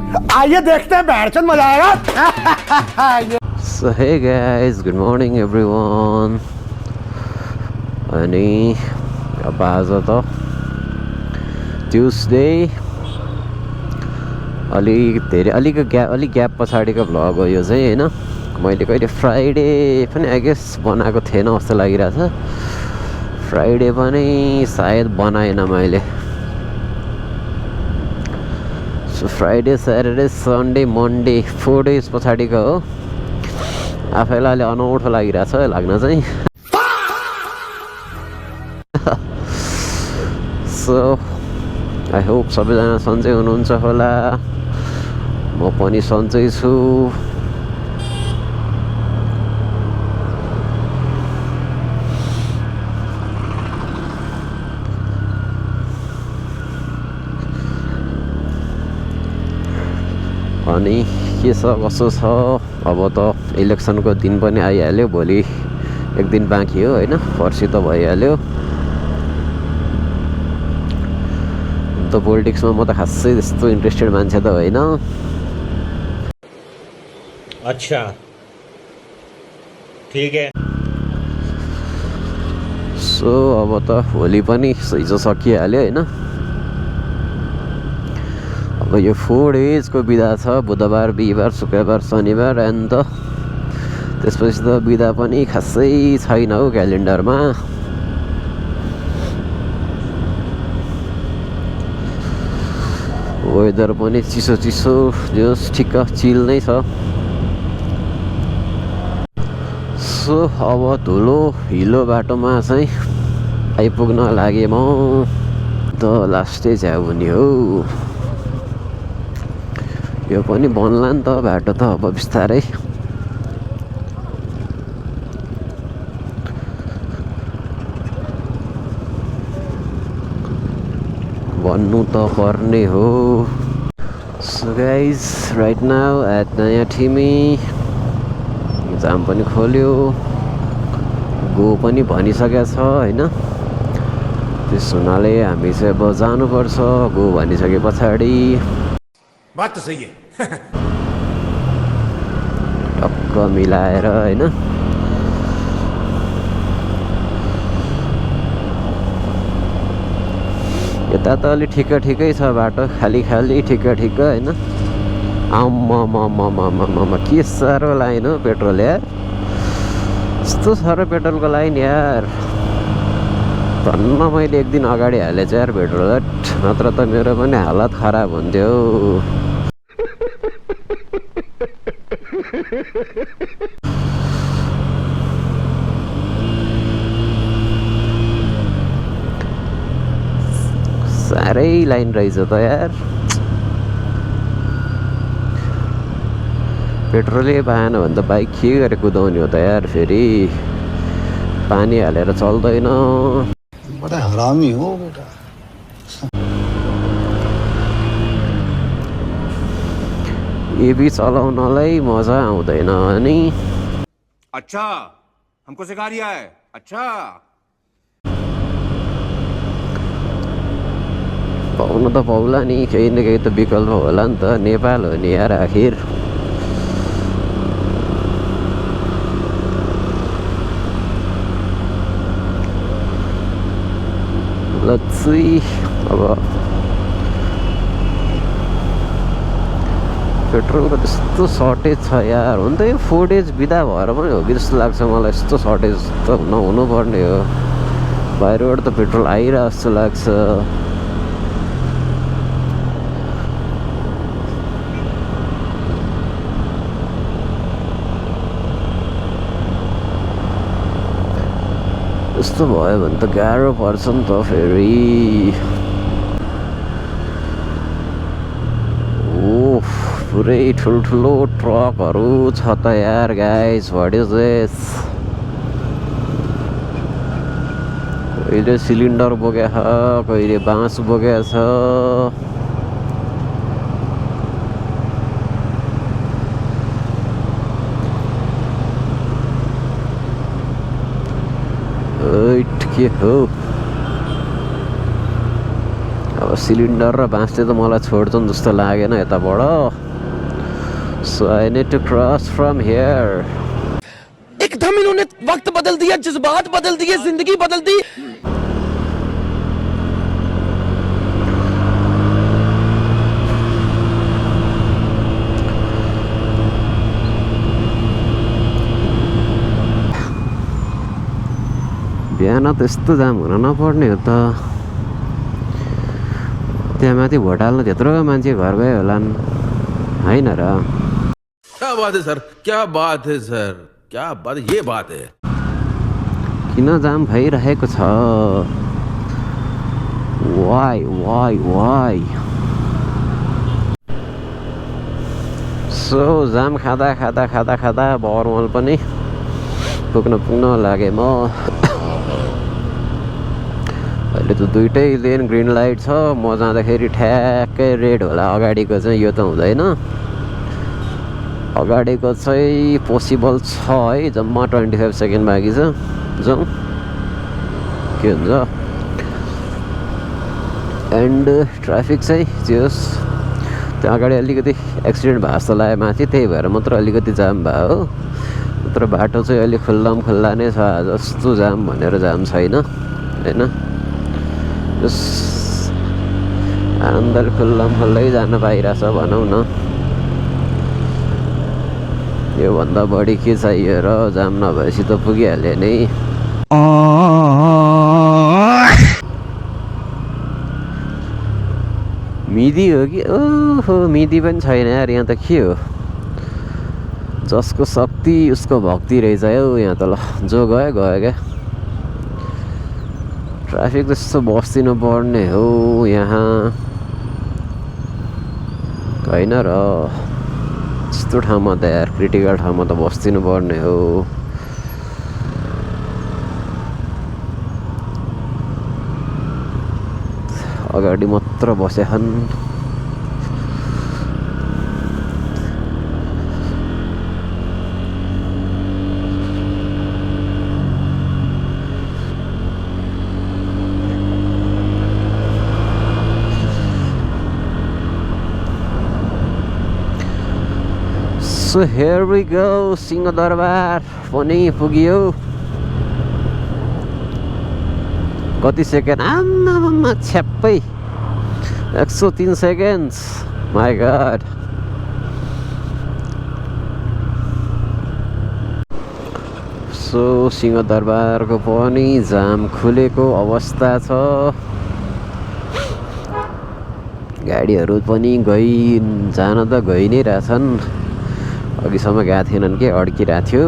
आइए देखते हैं बैठचंद मजा आएगा। So hey guys, good morning everyone. अनि अब आज त ट्युसडे अलिक ग्याप पछाडिको भ्लग हो यो चाहिँ होइन। मैले कहिले फ्राइडे पनि आई गेस बनाएको थिएन जस्तो लागिरहेछ। फ्राइडे पनि सायद बनाएन मैले। So Friday Saturday Sunday Monday 4 days पछाडिको हो। आफैलाई अलि अनौठो लागिरहेछ लाग्न चाहिँ। सो आई होप सबैजना सन्चै हुनुहुन्छ होला। म पनि सन्चै छु। अनि के छ कसो छ, अब त इलेक्सनको दिन पनि आइहाल्यो। भोलि एक दिन बाँकी हो होइन, पर्सि त भइहाल्यो। त पोलिटिक्समा म त खासै त्यस्तो इन्ट्रेस्टेड मान्छे त होइन। अच्छा ठीक है। सो अब त भोलि पनि हिजो सकिहाल्यो होइन। अब यो 4 डेजको बिदा छ, बुधबार बिहिबार शुक्रबार शनिबार एन्ड त त्यसपछि त बिदा पनि खासै छैन हौ क्यालेन्डरमा। वेदर पनि चिसो चिसो जस ठिक्क चिल नै छ। सो अब धुलो हिलो बाटोमा चाहिँ आइपुग्न लागे म त लास्टै झ्याउ हुने हो। यो पनि बन्ला नि त बाटो त अब बिस्तारै। भन्नु त पर्ने हो। So guys right now at Naya Thimi जाम पनि खोल्यो, गो पनि भनिसकेको छ होइन। त्यस हुनाले हामी चाहिँ अब जानुपर्छ गो भनिसके पछाडि। बात तो सही है। टक्क मिलाएर होइन। यता त अलि ठिकै छ बाटो, खाली ठिक्क होइन। आम्मा के साह्रो लाइन हो पेट्रोल यार। यस्तो साह्रो पेट्रोलको लाइन यार। धन्न मैले एक दिन अगाडि हालेछ यार पेट्रोल, नत्र त मेरो पनि हालत खराब हुन्थ्यो। साह्रै लाइन रहेछ त यार। पेट्रोलै पाएन भने त बाइक के गरेर कुदाउने हो त यार। फेरि पानी हालेर चल्दैन। बडा हरामी हो बेटा। एबी चलाउनलाई मजा आउँदैन अनि। अच्छा हमको सिखा रिया है। अच्छा पाउनु त पाउला नि, केही न केही त विकल्प होला नि त। नेपाल हो नि यार आखिर। लच्छी अब पेट्रोलको त्यस्तो सर्टेज छ यार। हुन त यो 4 डेज बिदा भएर पनि हो कि जस्तो लाग्छ मलाई। यस्तो सर्टेज त नहुनुपर्ने हो। बाहिरबाट त पेट्रोल आइरहेको जस्तो लाग्छ। यस्तो भयो भने त गाह्रो पर्छ नि त फेरि। ओह पुरै ठुल्ठुलो ट्रकहरू छ त यार गाइज। What is this? कहिले सिलिन्डर बोकेछ, कहिले बाँस बोकेछ। के हो अब सिलिन्डर र बाँसले त मलाई छोड्छन् जस्तो लागेन यताबाट. So I need to cross from here. एकदम इन्होंने वक्त बदल दिया, जज्बात बदल दिए, जिंदगी बदल दी. बिहान त्यस्तो जाम हुन नपर्ने हो त. त्यहाँ माथि भोट हाल्न त्यत्रो मान्छे घर गयो होलान् होइन र. क्या बात है सर, क्या बात है सर, क्या बात, ये बात है. किन जाम भइरहेको छ? Why why why. So jam खाँदा खाँदा खाँदा खाँदा बरमल पनि पुग्न लागे म. अहिले त दुइटै लेन ग्रिन लाइट छ. म जाँदाखेरि ठ्याक्कै रेड होला. अगाडिको चाहिँ यो त हुँदैन. अगाडिको चाहिँ पोसिबल छ है. जम्मा 25 सेकेन्ड बाँकी छ. जाउँ के हुन्छ. एन्ड ट्राफिक चाहिँ जेस त्यहाँ अगाडि अलिकति एक्सिडेन्ट भएको जस्तो लाग्यो माथि. त्यही भएर मात्र अलिकति जाम भयो हो. तर बाटो चाहिँ अलिक खुल्ला नै छ. जस्तो जाम भनेर जाम छैन होइन. जस आनन्दले खुल्लै जान पाइरहेछ भनौँ न. योभन्दा बढी के चाहियो र. जाम नभएपछि त पुगिहाल्यो नि. मिदी हो कि? ओहो मिदी पनि छैन यार यहाँ त. के हो? जसको शक्ति उसको भक्ति रहेछ हौ यहाँ त. ल जो गयो क्या. ट्राफिक त्यस्तो बस्दिनु पर्ने हो यहाँ होइन र. यस्तो ठाउँमा त यार क्रिटिकल ठाउँमा त बस्दिनु पर्ने हो. अगाडि मात्र बसेछन्. So here we go. Singha Durbar पनि पुग्यो. कति सेकेन्ड? आम्मामा छ्याप्पै 103 सेकेन्ड. My God. सो सिंहदरबारको पनि जाम खुलेको अवस्था छ. गाडीहरू पनि जान त गइ नै रहेछन्. अघिसम्म गएको थिएनन् कि अड्किरहेको थियो.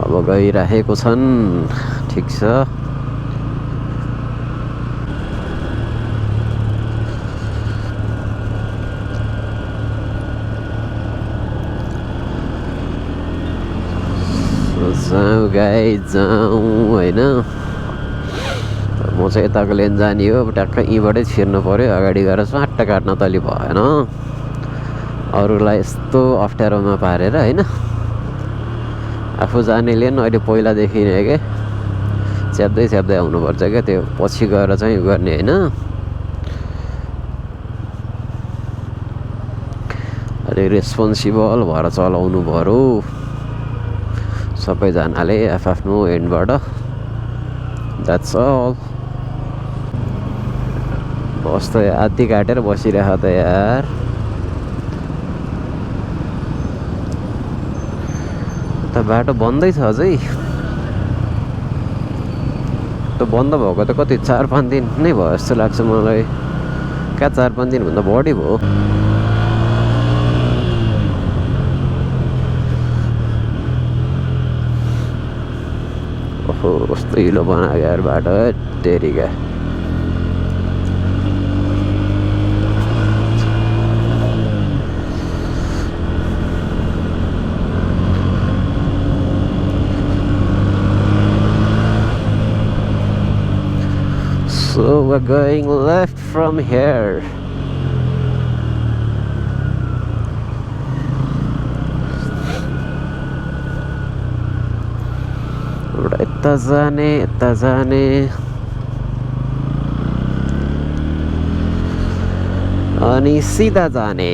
अब गइरहेको छन्. ठिक छ. जाउँ गाई जाउँ होइन. म चाहिँ यताको लेन जाने हो. अब ट्याक्क यहीँबाटै छिर्नु पऱ्यो. अगाडि गएर स्वाट्ट काट्न त अलि भएन. अरूलाई यस्तो अप्ठ्यारोमा पारेर होइन. आफू जाने लेन अहिले पहिलादेखि नै क्या च्याप्दै आउनुपर्छ क्या. त्यो पछि गएर चाहिँ गर्ने होइन. अलिक रेस्पोन्सिबल भएर चलाउनु पऱ्यो सबैजनाले आफ्नो एन्डबाट. That's all. बस त आदि काटेर बसिरह त यार. त बाटो बन्दै छ अझै. त बन्द भएको त कति 4-5 दिन नै भयो जस्तो लाग्छ मलाई. कहाँ 4-5 दिनभन्दा बढी भयो. ओहो कस्तो हिलो बनायो यार बाटो. तेरिका. So we're going left from here. यता जाने अनि सिधा जाने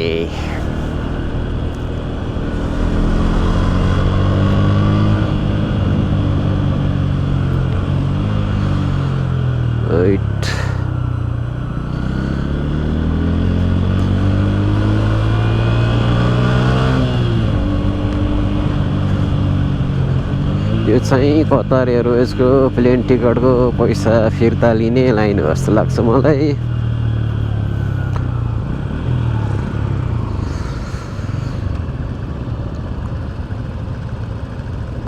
Right. यो चाहिँ कतार एयरवेजको प्लेन टिकटको पैसा फिर्ता लिने लाइन हो जस्तो लाग्छ मलाई।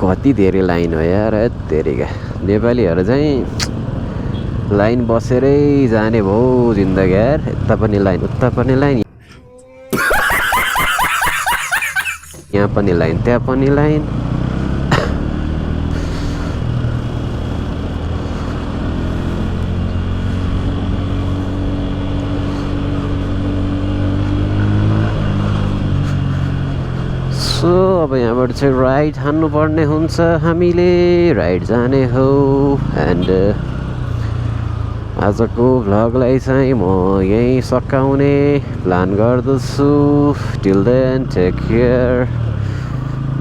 कति धेरै लाइन हो यार तेरिका। नेपालीहरू चाहिँ लाइन बसेरै जाने भयो जिन्दगी यार। यता पनि लाइन उता पनि लाइन यहाँ पनि लाइन त्यहाँ पनि लाइन। सो अब यहाँबाट चाहिँ राइट हान्नुपर्ने हुन्छ हामीले। राइट जाने हो एन्ड आजको भ्लगलाई चाहिँ म यहीँ सकाउने प्लान गर्दछु। Till then take care,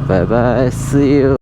bye bye, see you.